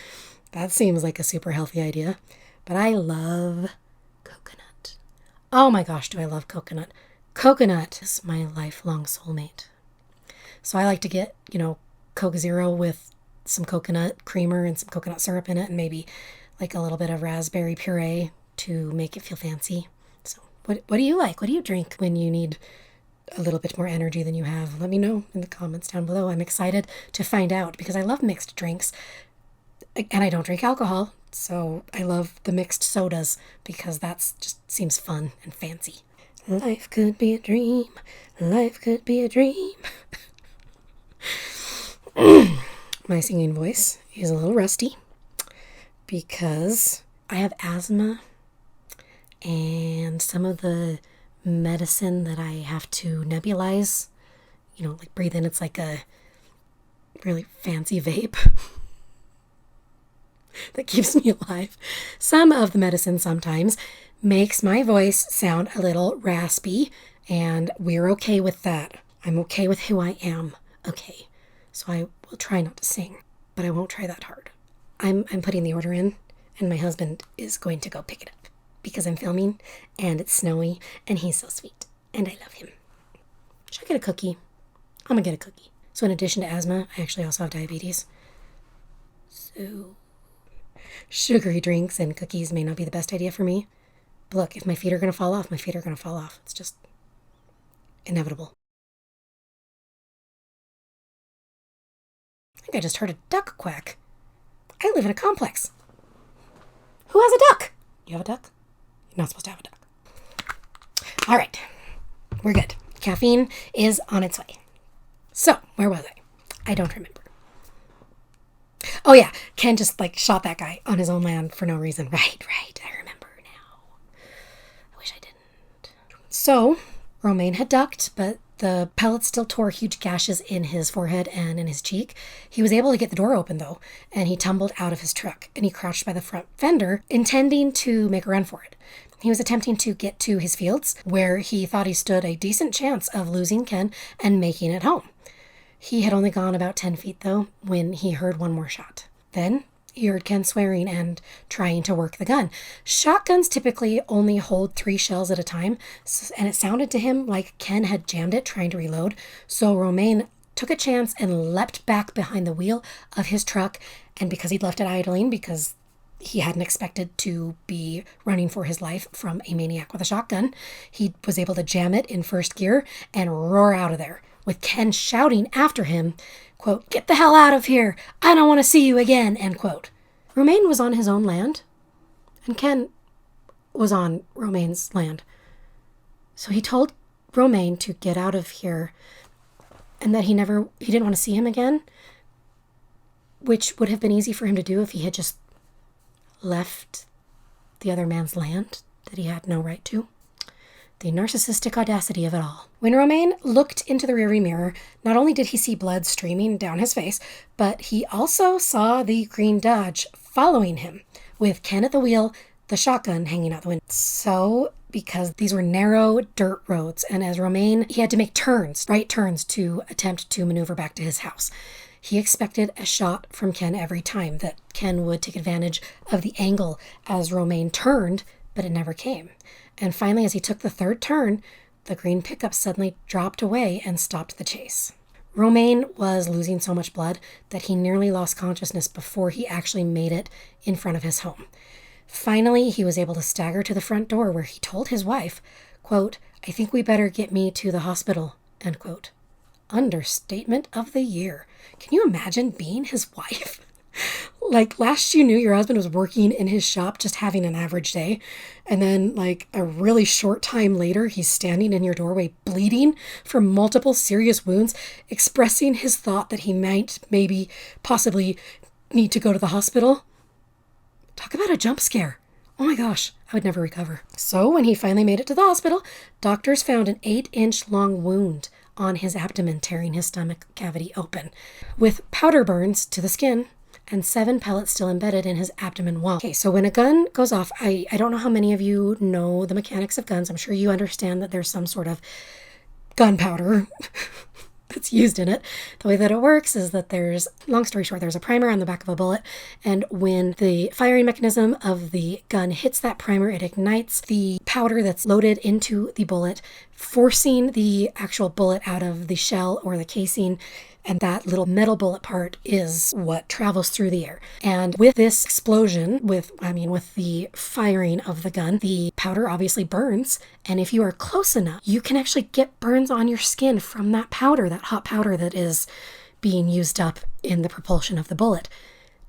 that seems like a super healthy idea. But I love coconut. Oh my gosh, do I love coconut. Coconut is my lifelong soulmate. So I like to get, Coke Zero with some coconut creamer and some coconut syrup in it, and maybe a little bit of raspberry puree to make it feel fancy. So what do you like? What do you drink when you need a little bit more energy than you have? Let me know in the comments down below. I'm excited to find out because I love mixed drinks, and I don't drink alcohol, so I love the mixed sodas because that's just seems fun and fancy. Life could be a dream. Life could be a dream. My singing voice is a little rusty because I have asthma, and some of the medicine that I have to nebulize, breathe in, it's like a really fancy vape that keeps me alive. Some of the medicine sometimes makes my voice sound a little raspy, and we're okay with that. I'm okay with who I am. Okay. So I will try not to sing, but I won't try that hard. I'm putting the order in, and my husband is going to go pick it up because I'm filming, and it's snowy, and he's so sweet, and I love him. Should I get a cookie? I'm gonna get a cookie. So in addition to asthma, I actually also have diabetes. So sugary drinks and cookies may not be the best idea for me. But look, if my feet are gonna fall off, my feet are gonna fall off. It's just inevitable. I think I just heard a duck quack. I live in a complex. Who has a duck? You have a duck? You're not supposed to have a duck. All right. We're good. Caffeine is on its way. So, where was I? I don't remember. Oh yeah, Ken just shot that guy on his own land for no reason. Right. I remember now. I wish I didn't. So, Romaine had ducked, but the pellets still tore huge gashes in his forehead and in his cheek. He was able to get the door open, though, and he tumbled out of his truck, and he crouched by the front fender, intending to make a run for it. He was attempting to get to his fields, where he thought he stood a decent chance of losing Ken and making it home. He had only gone about 10 feet, though, when he heard one more shot. Then he heard Ken swearing and trying to work the gun. Shotguns typically only hold 3 shells at a time, and it sounded to him like Ken had jammed it trying to reload. So Romaine took a chance and leapt back behind the wheel of his truck, and because he'd left it idling, because he hadn't expected to be running for his life from a maniac with a shotgun, he was able to jam it in first gear and roar out of there, with Ken shouting after him, quote, "Get the hell out of here! I don't want to see you again," end quote. Romaine was on his own land, and Ken was on Romaine's land. So he told Romaine to get out of here, and that he didn't want to see him again. which would have been easy for him to do if he had just left the other man's land that he had no right to. The narcissistic audacity of it all. When Romain looked into the rearview mirror, not only did he see blood streaming down his face, but he also saw the green Dodge following him, with Ken at the wheel, the shotgun hanging out the window. So, because these were narrow dirt roads, and as Romain, he had to make turns, right turns, to attempt to maneuver back to his house. He expected a shot from Ken every time, that Ken would take advantage of the angle as Romain turned, but it never came. And finally, as he took the third turn, the green pickup suddenly dropped away and stopped the chase. Romain was losing so much blood that he nearly lost consciousness before he actually made it in front of his home. Finally, he was able to stagger to the front door where he told his wife, quote, "I think we better get me to the hospital," end quote. Understatement of the year. Can you imagine being his wife? Like, last you knew, your husband was working in his shop, just having an average day. And then, like, a really short time later, he's standing in your doorway, bleeding from multiple serious wounds, expressing his thought that he might, maybe, possibly need to go to the hospital. Talk about a jump scare. Oh my gosh, I would never recover. So when he finally made it to the hospital, doctors found an 8-inch long wound on his abdomen, tearing his stomach cavity open, with powder burns to the skin and 7 pellets still embedded in his abdomen wall. Okay, so when a gun goes off, I don't know how many of you know the mechanics of guns. I'm sure you understand that there's some sort of gunpowder that's used in it. The way that it works is that there's, long story short, there's a primer on the back of a bullet, and when the firing mechanism of the gun hits that primer, it ignites the powder that's loaded into the bullet, forcing the actual bullet out of the shell or the casing, and that little metal bullet part is what travels through the air. And with this explosion, with the firing of the gun, the powder obviously burns. And if you are close enough, you can actually get burns on your skin from that powder, that hot powder that is being used up in the propulsion of the bullet.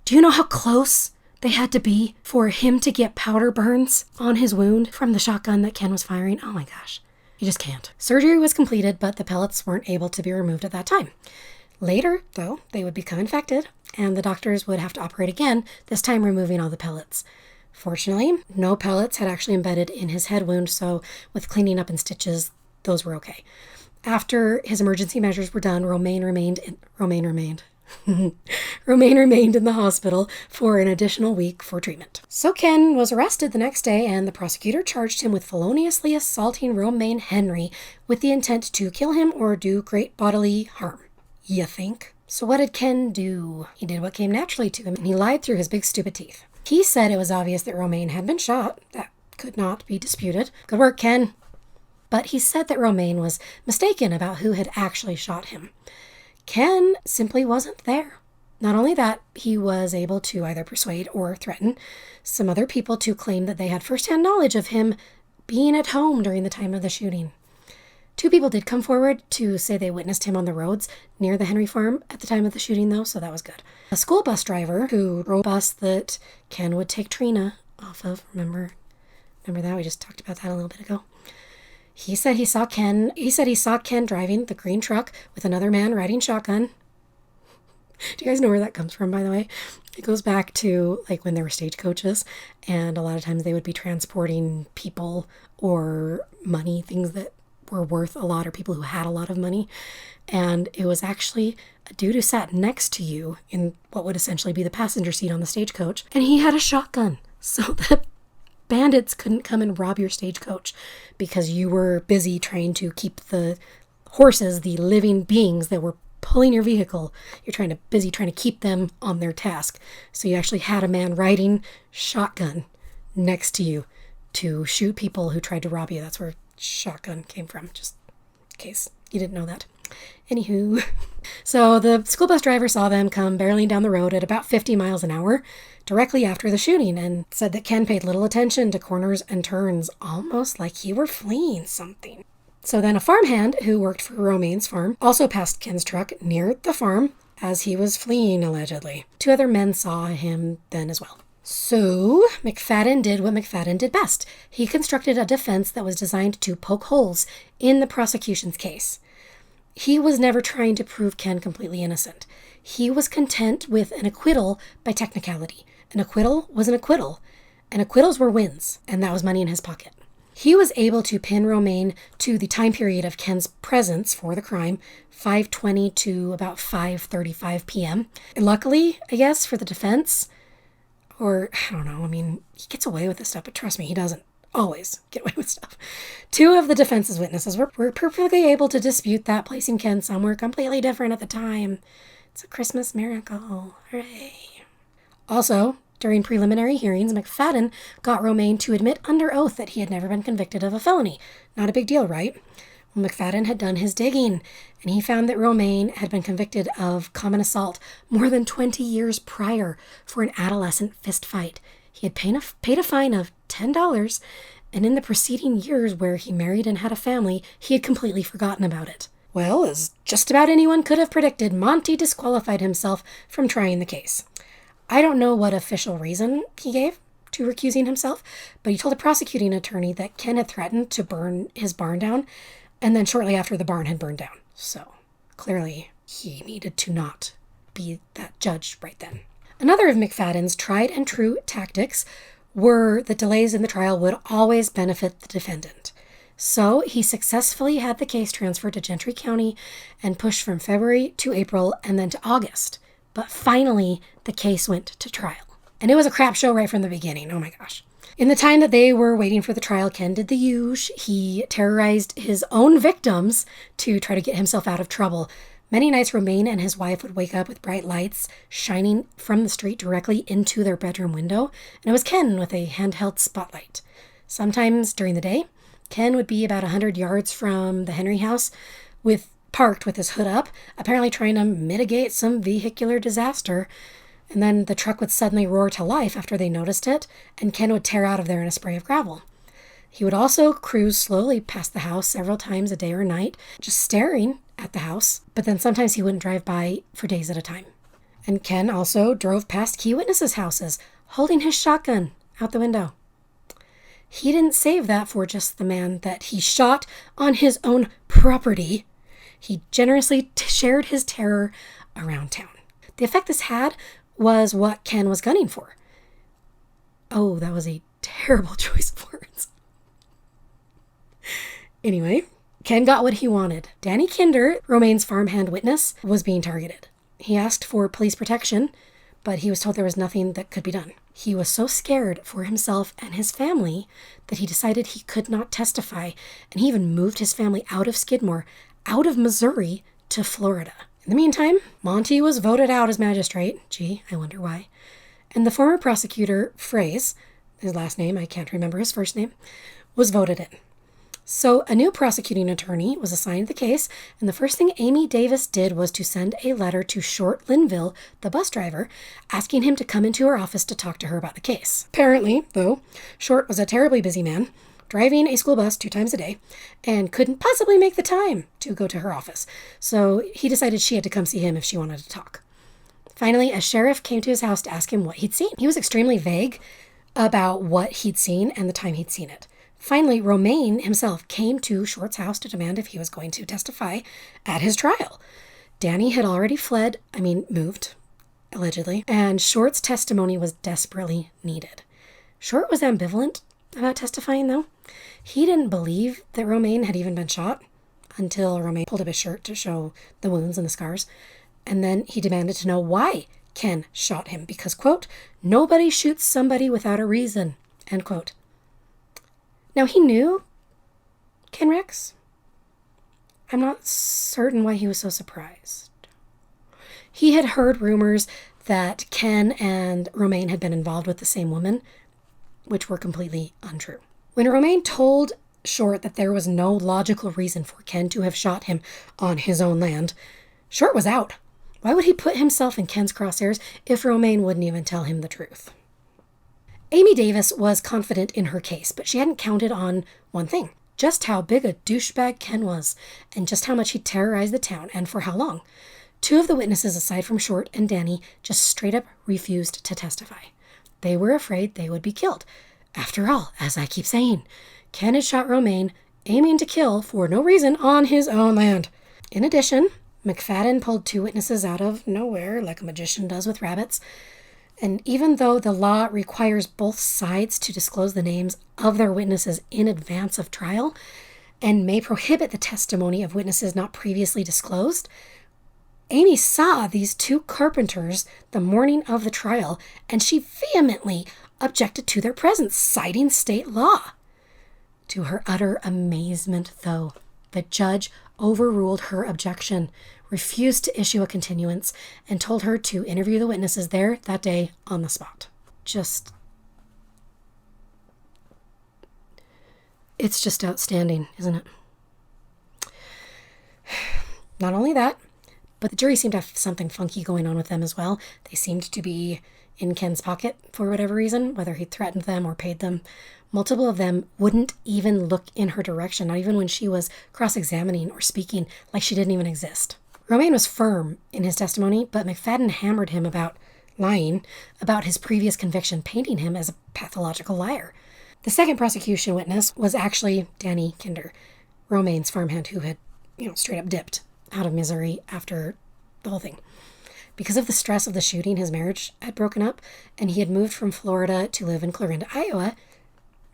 Do you know how close they had to be for him to get powder burns on his wound from the shotgun that Ken was firing? Oh my gosh. You just can't. Surgery was completed, but the pellets weren't able to be removed at that time. Later, though, they would become infected, and the doctors would have to operate again, this time removing all the pellets. Fortunately, no pellets had actually embedded in his head wound, so with cleaning up and stitches, those were okay. After his emergency measures were done, Romain remained in the hospital for an additional week for treatment. So Ken was arrested the next day, and the prosecutor charged him with feloniously assaulting Romain Henry with the intent to kill him or do great bodily harm. You think? So what did Ken do? He did what came naturally to him, and he lied through his big stupid teeth. He said it was obvious that Romain had been shot. That could not be disputed. Good work, Ken. But he said that Romain was mistaken about who had actually shot him. Ken simply wasn't there. Not only that, he was able to either persuade or threaten some other people to claim that they had firsthand knowledge of him being at home during the time of the shooting. 2 people did come forward to say they witnessed him on the roads near the Henry farm at the time of the shooting, though, so that was good. A school bus driver who rode a bus that Ken would take Trina off of, remember that? We just talked about that a little bit ago. He said he saw Ken driving the green truck with another man riding shotgun. Do you guys know where that comes from, by the way? It goes back to like when there were stagecoaches, and a lot of times they would be transporting people or money, things that were worth a lot, or people who had a lot of money. And it was actually a dude who sat next to you in what would essentially be the passenger seat on the stagecoach, and he had a shotgun so that bandits couldn't come and rob your stagecoach because you were busy trying to keep the horses, the living beings that were pulling your vehicle, you're busy trying to keep them on their task. So you actually had a man riding shotgun next to you to shoot people who tried to rob you. That's where shotgun came from, just in case you didn't know that. Anywho, so the school bus driver saw them come barreling down the road at about 50 miles an hour directly after the shooting, and said that Ken paid little attention to corners and turns, almost like he were fleeing something. So then a farmhand who worked for Romain's farm also passed Ken's truck near the farm as he was fleeing, allegedly. 2 other men saw him then as well. So McFadden did what McFadden did best. He constructed a defense that was designed to poke holes in the prosecution's case. He was never trying to prove Ken completely innocent. He was content with an acquittal by technicality. An acquittal was an acquittal, and acquittals were wins, and that was money in his pocket. He was able to pin Romaine to the time period of Ken's presence for the crime, 5:20 to about 5:35 p.m. And luckily, I guess, for the defense, or I don't know, I mean, he gets away with this stuff, but trust me, he doesn't always get away with stuff. Two of the defense's witnesses were perfectly able to dispute that, placing Ken somewhere completely different at the time. It's a Christmas miracle. Hooray. Also, during preliminary hearings, McFadden got Romaine to admit under oath that he had never been convicted of a felony. Not a big deal, right? Well, McFadden had done his digging, and he found that Romaine had been convicted of common assault more than 20 years prior for an adolescent fist fight. He had paid a fine of $10, and in the preceding years where he married and had a family, he had completely forgotten about it. Well, as just about anyone could have predicted, Monty disqualified himself from trying the case. I don't know what official reason he gave to recusing himself, but he told a prosecuting attorney that Ken had threatened to burn his barn down, and then shortly after the barn had burned down. So, clearly, he needed to not be that judge right then. Another of McFadden's tried and true tactics were that delays in the trial would always benefit the defendant. So, he successfully had the case transferred to Gentry County and pushed from February to April and then to August. But finally, the case went to trial. And it was a crap show right from the beginning. Oh my gosh. In the time that they were waiting for the trial, Ken did the usual. He terrorized his own victims to try to get himself out of trouble. Many nights, Romaine and his wife would wake up with bright lights shining from the street directly into their bedroom window. And it was Ken with a handheld spotlight. Sometimes during the day, Ken would be about 100 yards from the Henry house parked with his hood up, apparently trying to mitigate some vehicular disaster. And then the truck would suddenly roar to life after they noticed it, and Ken would tear out of there in a spray of gravel. He would also cruise slowly past the house several times a day or night, just staring at the house, but then sometimes he wouldn't drive by for days at a time. And Ken also drove past key witnesses' houses, holding his shotgun out the window. He didn't save that for just the man that he shot on his own property. He generously shared his terror around town. The effect this had was what Ken was gunning for. Oh, that was a terrible choice of words. Anyway, Ken got what he wanted. Danny Kinder, Romaine's farmhand witness, was being targeted. He asked for police protection, but he was told there was nothing that could be done. He was so scared for himself and his family that he decided he could not testify, and he even moved his family out of Skidmore, out of Missouri, to Florida. In the meantime, Monty was voted out as magistrate. Gee, I wonder why. And the former prosecutor, Fraze, his last name, I can't remember his first name, was voted in. So a new prosecuting attorney was assigned the case, and the first thing Amy Davis did was to send a letter to Short Linville, the bus driver, asking him to come into her office to talk to her about the case. Apparently, though, Short was a terribly busy man, driving a school bus 2 times a day, and couldn't possibly make the time to go to her office. So he decided she had to come see him if she wanted to talk. Finally, a sheriff came to his house to ask him what he'd seen. He was extremely vague about what he'd seen and the time he'd seen it. Finally, Romaine himself came to Short's house to demand if he was going to testify at his trial. Danny had already moved, allegedly, and Short's testimony was desperately needed. Short was ambivalent about testifying, though. He didn't believe that Romaine had even been shot until Romaine pulled up his shirt to show the wounds and the scars. And then he demanded to know why Ken shot him because, quote, nobody shoots somebody without a reason, end quote. Now, he knew Ken Rex. I'm not certain why he was so surprised. He had heard rumors that Ken and Romaine had been involved with the same woman, which were completely untrue. When Romaine told Short that there was no logical reason for Ken to have shot him on his own land, Short was out. Why would he put himself in Ken's crosshairs if Romaine wouldn't even tell him the truth? Amy Davis was confident in her case, but she hadn't counted on one thing. Just how big a douchebag Ken was, and just how much he terrorized the town, and for how long. 2 of the witnesses, aside from Short and Danny, just straight up refused to testify. They were afraid they would be killed. After all, as I keep saying, Ken had shot Romaine, aiming to kill for no reason on his own land. In addition, McFadden pulled 2 witnesses out of nowhere, like a magician does with rabbits. And even though the law requires both sides to disclose the names of their witnesses in advance of trial, and may prohibit the testimony of witnesses not previously disclosed, Amy saw these 2 carpenters the morning of the trial, and she vehemently objected to their presence, citing state law. To her utter amazement, though, the judge overruled her objection, refused to issue a continuance, and told her to interview the witnesses there that day on the spot. It's just outstanding, isn't it? Not only that, but the jury seemed to have something funky going on with them as well. They seemed to be in Ken's pocket for whatever reason, whether he threatened them or paid them. Multiple of them wouldn't even look in her direction, not even when she was cross-examining or speaking, like she didn't even exist. Romain was firm in his testimony, but McFadden hammered him about lying about his previous conviction, painting him as a pathological liar. The second prosecution witness was actually Danny Kinder, Romain's farmhand who had, straight up dipped out of Missouri after the whole thing. Because of the stress of the shooting, his marriage had broken up, and he had moved from Florida to live in Clarinda, Iowa,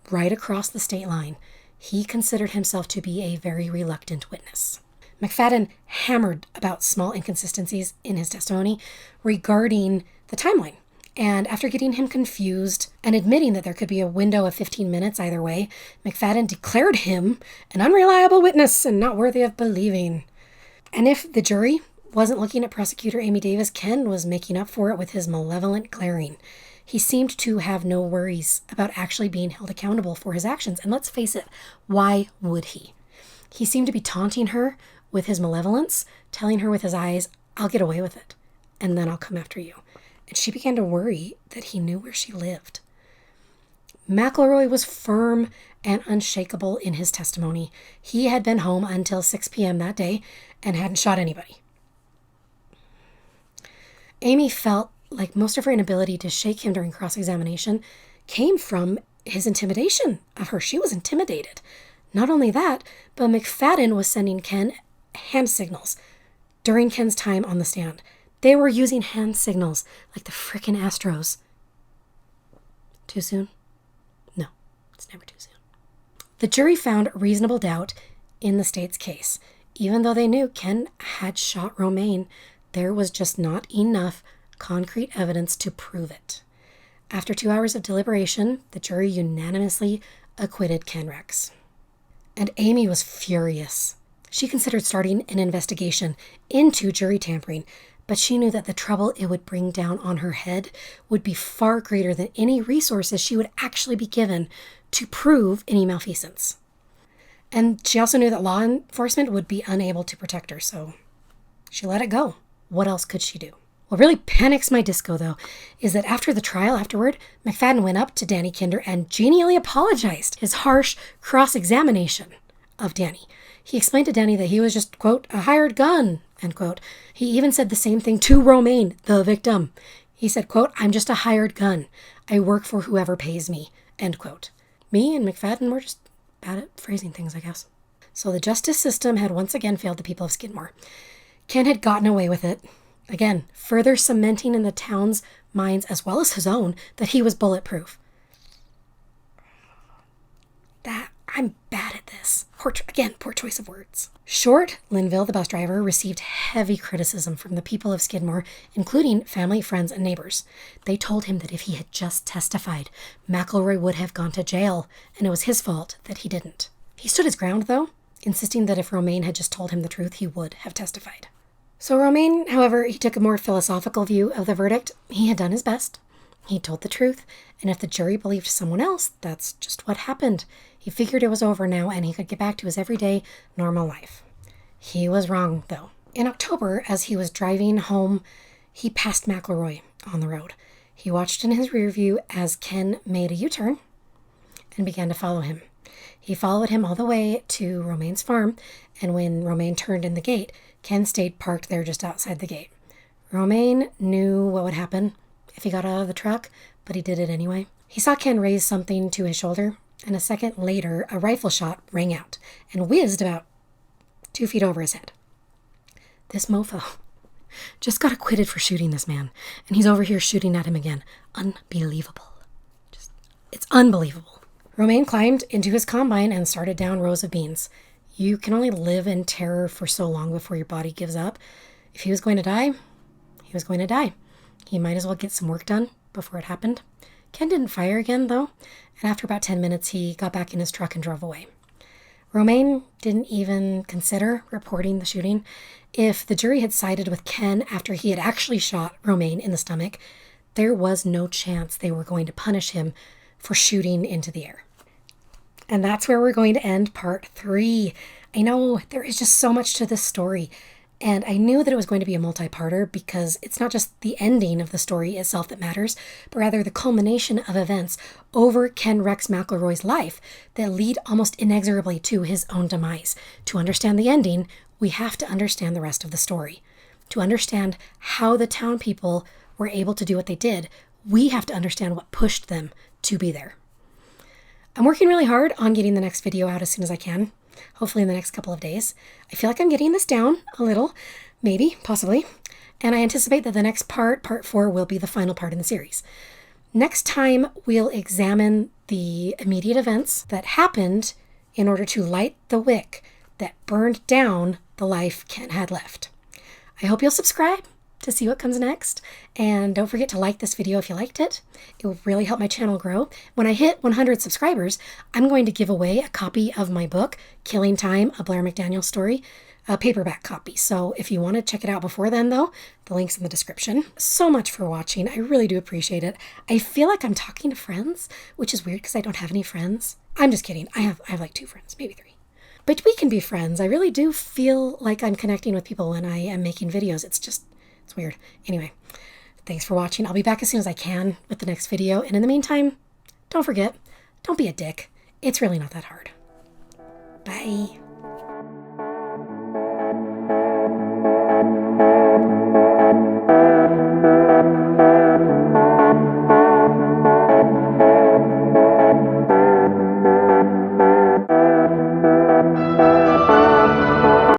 right across the state line. He considered himself to be a very reluctant witness. McFadden hammered about small inconsistencies in his testimony regarding the timeline. And after getting him confused and admitting that there could be a window of 15 minutes either way, McFadden declared him an unreliable witness and not worthy of believing. And if the jury wasn't looking at prosecutor Amy Davis, Ken was making up for it with his malevolent glaring. He seemed to have no worries about actually being held accountable for his actions. And let's face it, why would he? He seemed to be taunting her with his malevolence, telling her with his eyes, "I'll get away with it, and then I'll come after you." And she began to worry that he knew where she lived. McElroy was firm and unshakable in his testimony. He had been home until 6 p.m. that day and hadn't shot anybody. Amy felt like most of her inability to shake him during cross-examination came from his intimidation of her. She was intimidated. Not only that, but McFadden was sending Ken hand signals during Ken's time on the stand. They were using hand signals like the frickin' Astros. Too soon? No, it's never too soon. The jury found reasonable doubt in the state's case. Even though they knew Ken had shot Romain, there was just not enough concrete evidence to prove it. After 2 hours of deliberation, the jury unanimously acquitted Ken Rex. And Amy was furious. She considered starting an investigation into jury tampering, but she knew that the trouble it would bring down on her head would be far greater than any resources she would actually be given to prove any malfeasance. And she also knew that law enforcement would be unable to protect her, so she let it go. What else could she do? What really panics my disco, though, is that after the trial afterward, McFadden went up to Danny Kinder and genially apologized his harsh cross-examination of Danny. He explained to Danny that he was just, quote, a hired gun, end quote. He even said the same thing to Romain, the victim. He said, quote, I'm just a hired gun. I work for whoever pays me, end quote. Me and McFadden were just bad at phrasing things, I guess. So the justice system had once again failed the people of Skidmore. Ken had gotten away with it. Again, further cementing in the town's minds, as well as his own, that he was bulletproof. I'm bad at this. Poor choice of words. Short, Linville, the bus driver, received heavy criticism from the people of Skidmore, including family, friends, and neighbors. They told him that if he had just testified, McElroy would have gone to jail, and it was his fault that he didn't. He stood his ground, though, insisting that if Romain had just told him the truth, he would have testified. So Romain, however, he took a more philosophical view of the verdict. He had done his best. He told the truth, and if the jury believed someone else, that's just what happened. He figured it was over now, and he could get back to his everyday, normal life. He was wrong, though. In October, as he was driving home, he passed McElroy on the road. He watched in his rear view as Ken made a U-turn and began to follow him. He followed him all the way to Romain's farm, and when Romain turned in the gate, Ken stayed parked there just outside the gate. Romain knew what would happen if he got out of the truck, but he did it anyway. He saw Ken raise something to his shoulder, and a second later, a rifle shot rang out and whizzed about 2 feet over his head. This mofo just got acquitted for shooting this man, and he's over here shooting at him again. Unbelievable. It's unbelievable. Romain climbed into his combine and started down rows of beans. You can only live in terror for so long before your body gives up. If he was going to die, he was going to die. He might as well get some work done before it happened. Ken didn't fire again, though, and after about 10 minutes, he got back in his truck and drove away. Romain didn't even consider reporting the shooting. If the jury had sided with Ken after he had actually shot Romain in the stomach, there was no chance they were going to punish him for shooting into the air. And that's where we're going to end part 3. I know there is just so much to this story, and I knew that it was going to be a multi-parter because it's not just the ending of the story itself that matters, but rather the culmination of events over Ken Rex McElroy's life that lead almost inexorably to his own demise. To understand the ending, we have to understand the rest of the story. To understand how the town people were able to do what they did, we have to understand what pushed them to be there. I'm working really hard on getting the next video out as soon as I can, hopefully in the next couple of days. I feel like I'm getting this down a little, maybe, possibly, and I anticipate that the next part 4, will be the final part in the series. Next time, we'll examine the immediate events that happened in order to light the wick that burned down the life Ken had left. I hope you'll subscribe to see what comes next, and don't forget to like this video if you liked it. It will really help my channel grow. When I hit 100 subscribers, I'm going to give away a copy of my book, Killing Time, a Blair McDaniel story, a paperback copy. So if you want to check it out before then, though, the link's in the description. So much for watching. I really do appreciate it. I feel like I'm talking to friends, which is weird because I don't have any friends. I'm just kidding. I have like 2 friends, maybe 3. But we can be friends. I really do feel like I'm connecting with people when I am making videos. It's weird. Anyway, thanks for watching. I'll be back as soon as I can with the next video. And in the meantime, don't forget, don't be a dick. It's really not that hard. Bye.